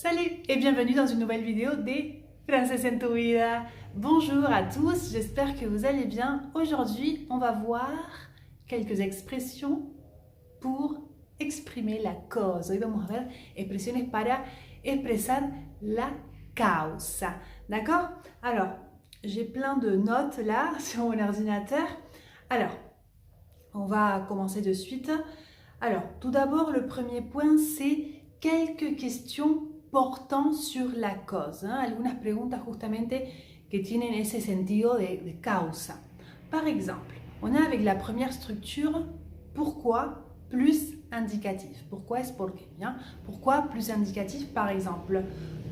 Salut et bienvenue dans une nouvelle vidéo des Francés en tu vida. Bonjour à tous, j'espère que vous allez bien. Aujourd'hui, on va voir quelques expressions pour exprimer la cause. Hoy vamos a ver expresiones para expresar la causa. D'accord? Alors, j'ai plein de notes là sur mon ordinateur. Alors, on va commencer de suite. Alors, tout d'abord, le premier point, c'est quelques questions portant sur la cause, ¿eh? Algunas preguntas justamente que tienen ese sentido de causa. Par exemple, on a avec la première structure pourquoi plus indicatif. Pourquoi est-ce pour bien? Pourquoi plus indicatif? Par exemple,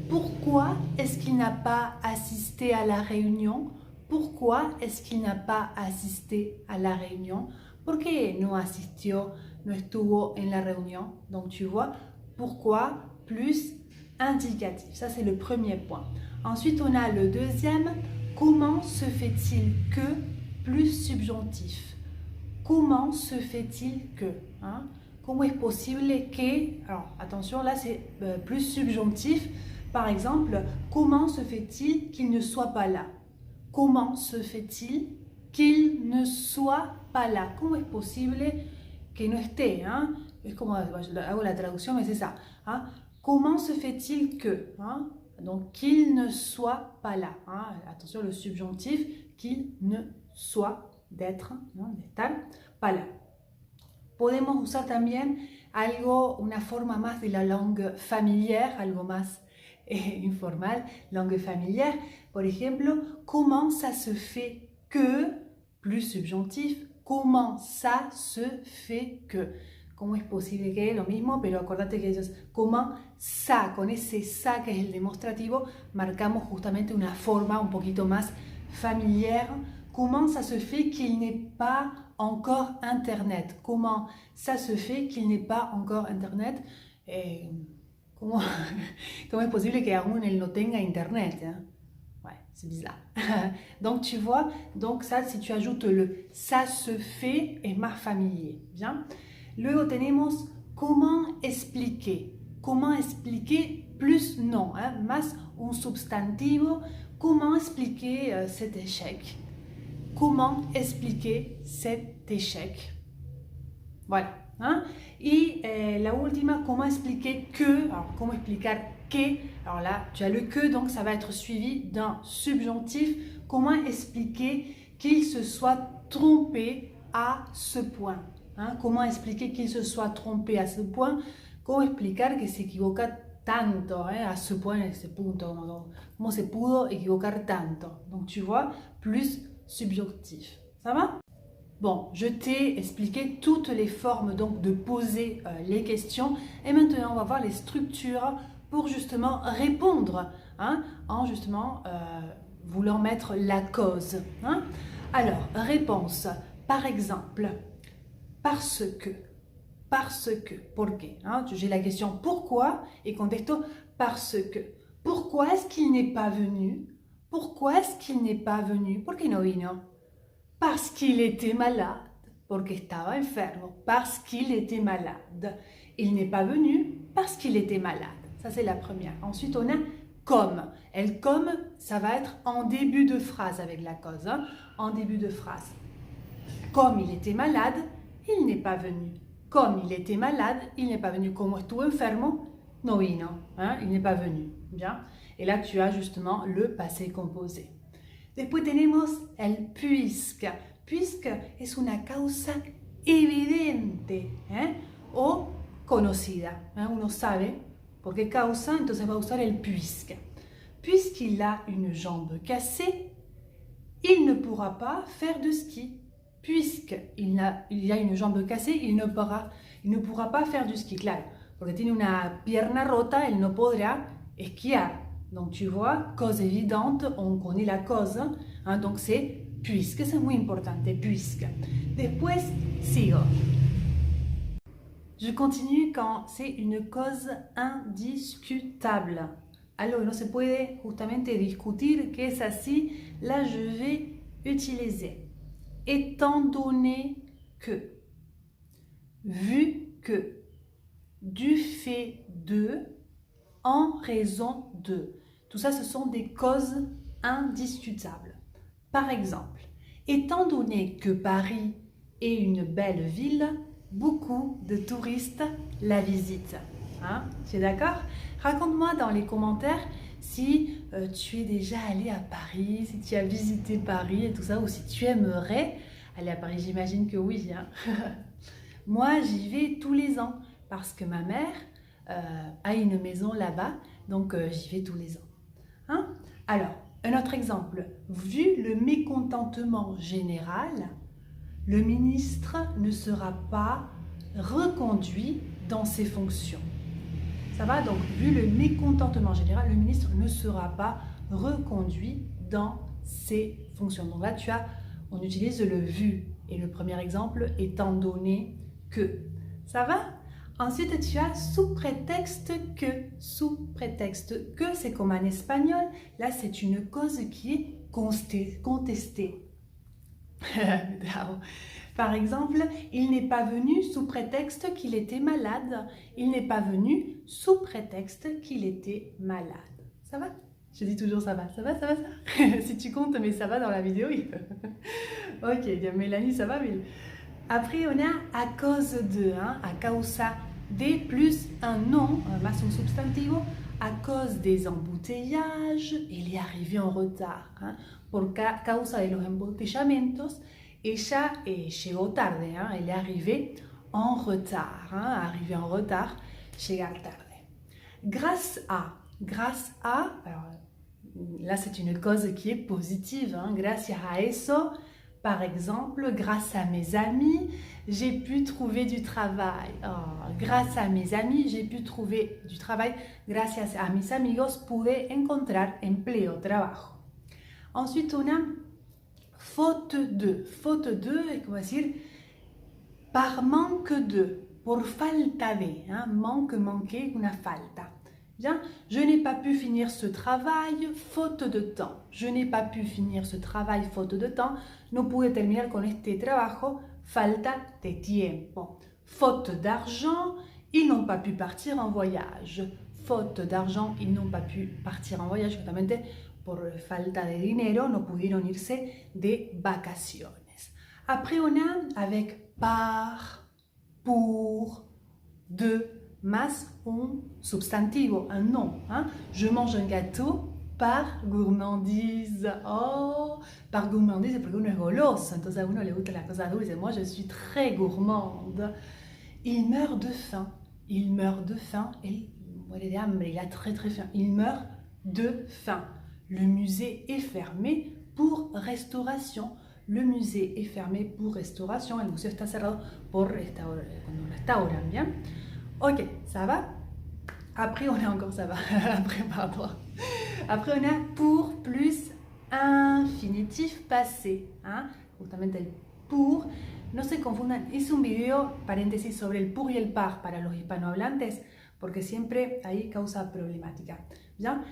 pourquoi est-ce qu'il n'a pas assisté à la réunion? Pourquoi est-ce qu'il n'a pas assisté à la réunion? ¿Por qué no asistió, no estuvo en la réunion? Donc tu vois, pourquoi plus indicatif. Ça, c'est le premier point. Ensuite, on a le deuxième. Comment se fait-il que plus subjonctif? Comment se fait-il que? Hein? Comment est possible que? Alors, attention, là, c'est plus subjonctif. Par exemple, comment se fait-il qu'il ne soit pas là? Comment se fait-il qu'il ne soit pas là? ¿Cómo es posible que no esté? Hein? Es como, hago la traducción, mais c'est ça. Hein? Comment se fait-il que? Hein? Donc, qu'il ne soit pas là. Hein? Attention, le subjonctif, qu'il ne soit, d'être, ¿no? De estar, pas là. Podemos usar también algo, una forma más de la langue familière, algo más informal, langue familière. Por ejemplo, comment ça se fait que, plus subjonctif, comment ça se fait que. ¿Cómo es posible que? Lo mismo, pero acordate que ellos, como sa, con ese sa que es el demostrativo, marcamos justamente una forma un poquito más familière. Comment ça se fait qu'il n'ait pas encore Internet? Comment ça se fait qu'il n'ait pas encore Internet? ¿Cómo es posible que aún él no tenga Internet? Hein? Ouais, c'est bizarre. Donc tu vois, donc ça, si tu ajoutes le ça se fait, es más familier. Bien. Luego tenemos comment expliquer. Comment expliquer plus non, hein, más un substantivo. Comment expliquer cet échec? Comment expliquer cet échec? Voilà. Hein? Y la última, comment expliquer que. Alors, comment explicar que. Alors là, tu as le que, donc ça va être suivi d'un subjonctif. Comment expliquer qu'il se soit trompé à ce point? Hein? Comment expliquer qu'il se soit trompé à ce point? ¿Cómo explicar que se equivoca tanto, a ce point, a ce punto? ¿Cómo se pudo equivocar tanto? Donc tu vois, plus subjonctif. Ça va? Bon, je t'ai expliqué toutes les formes donc de poser les questions et maintenant on va voir les structures pour justement répondre, hein, en justement voulant mettre la cause. Hein? Alors, réponse, par exemple, parce que, ¿por qué? Hein? J'ai la question pourquoi et contesto parce que. Pourquoi est-ce qu'il n'est pas venu? Pourquoi est-ce qu'il n'est pas venu? ¿Por qué no vino? Parce qu'il était malade, porque estaba enfermo, parce qu'il était malade. Il n'est pas venu parce qu'il était malade. Ça, c'est la première. Ensuite, on a comme. El comme, ça va être en début de phrase avec la cause. Hein? En début de phrase. Comme il était malade, il n'est pas venu. Comme il était malade, il n'est pas venu. Como estuvo enfermo, no vino. Hein? Il n'est pas venu. Bien. Et là, tu as justement le passé composé. Después tenemos el puisque. Puisque es una causa evidente, o conocida. Uno sabe por qué causa, entonces va a usar el puisque. Puisqu'il a une jambe cassée, il ne pourra pas faire de ski. Puisqu'il a une jambe cassée, il ne pourra pas faire du ski. Claro, porque tiene una pierna rota, él no podrá esquiar. Donc tu vois, cause évidente, on connaît la cause, hein, donc c'est puisque, c'est muy importante, puisque. Después, sigo. Je continue quand c'est une cause indiscutable. Algo que no se puede justamente discutir, que es así, là je vais utiliser. Étant donné que, vu que, du fait de, en raison de. Tout ça, ce sont des causes indiscutables. Par exemple, étant donné que Paris est une belle ville, beaucoup de touristes la visitent. Hein? Tu es d'accord? Raconte-moi dans les commentaires si tu es déjà allé à Paris, si tu as visité Paris et tout ça, ou si tu aimerais aller à Paris. J'imagine que oui. Hein? Moi, j'y vais tous les ans parce que ma mère a une maison là-bas, donc j'y vais tous les ans. Hein? Alors, un autre exemple. Vu le mécontentement général, le ministre ne sera pas reconduit dans ses fonctions. Ça va? Donc, vu le mécontentement général, le ministre ne sera pas reconduit dans ses fonctions. Donc là, on utilise le vu. Et le premier exemple, étant donné que. Ça va? Ensuite, tu as sous prétexte que. Sous prétexte que, c'est comme en espagnol. Là, c'est une cause qui est contestée. Par exemple, il n'est pas venu sous prétexte qu'il était malade. Il n'est pas venu sous prétexte qu'il était malade. Ça va? Je dis toujours ça va, ça va, ça va, ça. Si tu comptes, mais ça va dans la vidéo, oui. Ok, bien Mélanie, ça va, mais... Après, on a à cause de, hein, a causa de plus un nom, más un substantivo, à cause des embouteillages, il est arrivé en retard. Hein, por causa de los embotellamientos, ella llegó tarde, hein, elle est arrivée en retard. Hein, arrivé en retard, llegar tarde. Grâce à, alors là c'est une cause qui est positive, hein, gracias a eso. Par exemple, grâce à mes amis, j'ai pu trouver du travail. Oh, grâce à mes amis, j'ai pu trouver du travail. Gracias a mis amigos, pude encontrar empleo, trabajo. Ensuite, on a faute de. Faute de, comment dire, par manque de, por falta de. Hein, manque, manquer, una falta. Bien, je n'ai pas pu finir ce travail faute de temps. Je n'ai pas pu finir ce travail faute de temps. No pude terminar con este trabajo, falta de tiempo. Faute d'argent, ils n'ont pas pu partir en voyage. Faute d'argent, ils n'ont pas pu partir en voyage. Justamente por falta de dinero, no pudieron irse de vacaciones. Après, on a avec par, pour, de, más un substantivo, un nom. Hein? Je mange un gâteau par gourmandise. Oh, par gourmandise, porque uno es goloso. Entonces a uno le gusta las cosas dulces. Moi, je suis très gourmande. Il meurt de faim. Il meurt de faim. Et muere de hambre. Il a très très faim. Il meurt de faim. Le musée est fermé pour restauration. Le musée est fermé pour restauration. El museo está cerrado por cuando restauran, bien. Ok, ça va? Après, on a encore ça va. Après, pardon. Après, on a pour plus infinitif passé. ¿Ah? Justamente el pour. No se confundan. Hice un video, paréntesis, sobre el pour y el par para los hispanohablantes, porque siempre ahí causa problemática. Bien.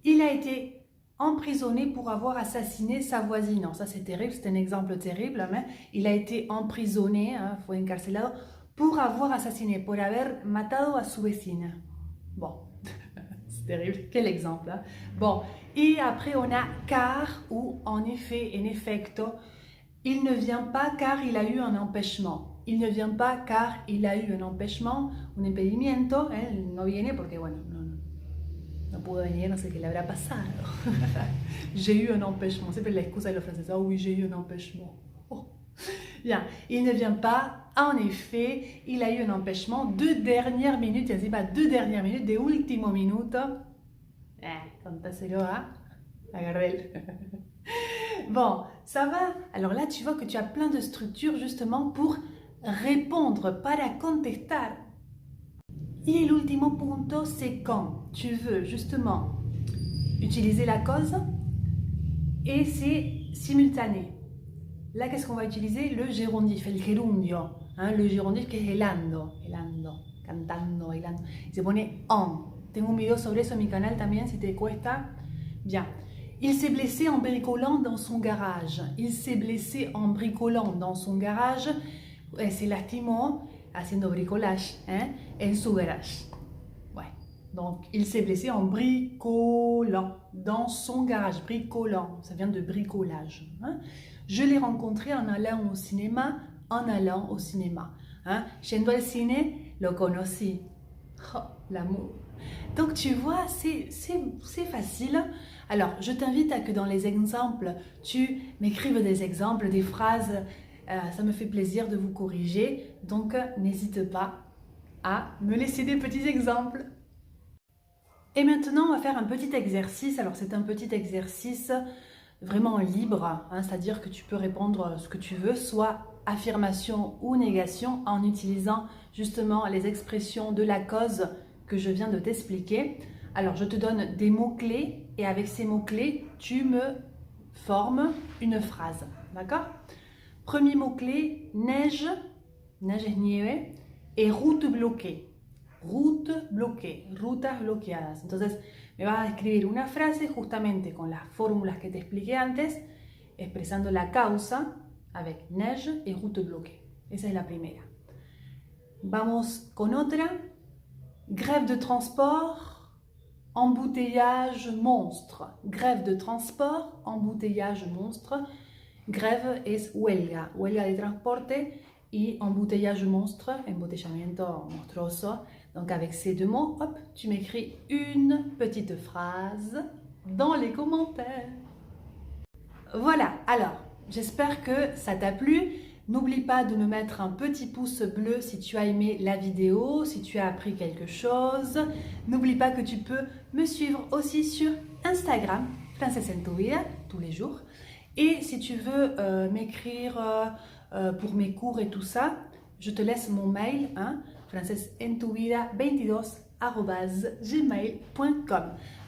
Il a été emprisonné pour avoir assassiné sa voisine. Non, ça c'est terrible, c'est un exemple terrible. Mais il a été emprisonné, hein, fue encarcelado, pour avoir assassiné, por haber matado a su vecina. Bon, c'est terrible, quel exemple. Hein? Bon, et après on a car ou en effet, en efecto. Il ne vient pas car il a eu un empêchement. Il ne vient pas car il a eu un empêchement, un impedimento. No viene porque, bueno, no pudo venir, no sé qué le habrá pasado. J'ai eu un empêchement. C'est la excusa de los franceses. Oh oui, j'ai eu un empêchement. Oh. Bien, il ne vient pas. En effet, il a eu un empêchement de dernière minute. Il pas de dernière minute, de último minuto. Contaselo a Gardel. Bon, ça va. Alors là, tu vois que tu as plein de structures justement pour répondre, para contestar. Et l'ultimo punto, c'est quand tu veux justement utiliser la cause et c'est simultané. Là, qu'est-ce qu'on va utiliser? Le gérondif, el gerundio. Hein, le gérondif que es helando, cantando, bailando. Se pone en. Tengo un video sobre eso en mi canal también, si te cuesta. Bien. Il s'est blessé en bricolant dans son garage. Il s'est blessé en bricolant dans son garage. Se lastimó haciendo bricolage, hein, en su garage. Ouais. Donc, il s'est blessé en bricolant dans son garage. Bricolant, ça vient de bricolage. Hein. Je l'ai rencontré en allant au cinéma. En allant au cinéma. Hein. Yendo al cine, lo conocí. Oh, l'amour. Donc, tu vois, c'est facile. Alors, je t'invite à que dans les exemples, tu m'écrives des exemples, des phrases. Ça me fait plaisir de vous corriger. Donc, n'hésite pas à me laisser des petits exemples. Et maintenant, on va faire un petit exercice. Alors, c'est un petit exercice vraiment libre, hein, c'est-à-dire que tu peux répondre ce que tu veux, soit affirmation ou négation, en utilisant justement les expressions de la cause que je viens de t'expliquer. Alors, je te donne des mots-clés et avec ces mots-clés, tu me formes une phrase. D'accord? Premier mot-clé, neige, neige es nieve, et route bloquée. Route bloquée, rutas bloqueadas. Entonces, me vas a escribir una frase justamente con las fórmulas que te expliqué antes, expresando la causa avec neige et route bloquée. Esa es la primera. Vamos con otra. Grève de transport, embouteillage monstre. Grève de transport, embouteillage monstre. Grève es huelga, huelga de transporte. Y embouteillage monstre, embotellamiento monstruoso. Donc avec ces deux mots, hop, tu m'écris une petite phrase dans les commentaires. Voilà, alors, j'espère que ça t'a plu. N'oublie pas de me mettre un petit pouce bleu si tu as aimé la vidéo, si tu as appris quelque chose. N'oublie pas que tu peux me suivre aussi sur Instagram, Frances en tu vida, tous les jours. Et si tu veux m'écrire pour mes cours et tout ça, je te laisse mon mail, hein, francesentuvida22@gmail.com.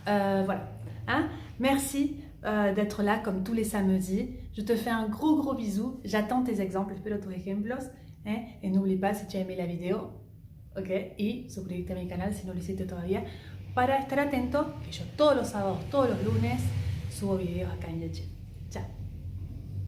Voilà. Hein? Merci d'être là comme tous les samedis. Je te fais un gros bisou. J'attends tes exemples. Espero tus ejemplos. ¿Eh? Et n'oublie pas si tu as aimé la vidéo, ¿ok? Y suscribirte a mi canal si no lo hiciste todavía, para estar atento que yo todos los sábados, todos los lunes subo videos acá en YouTube.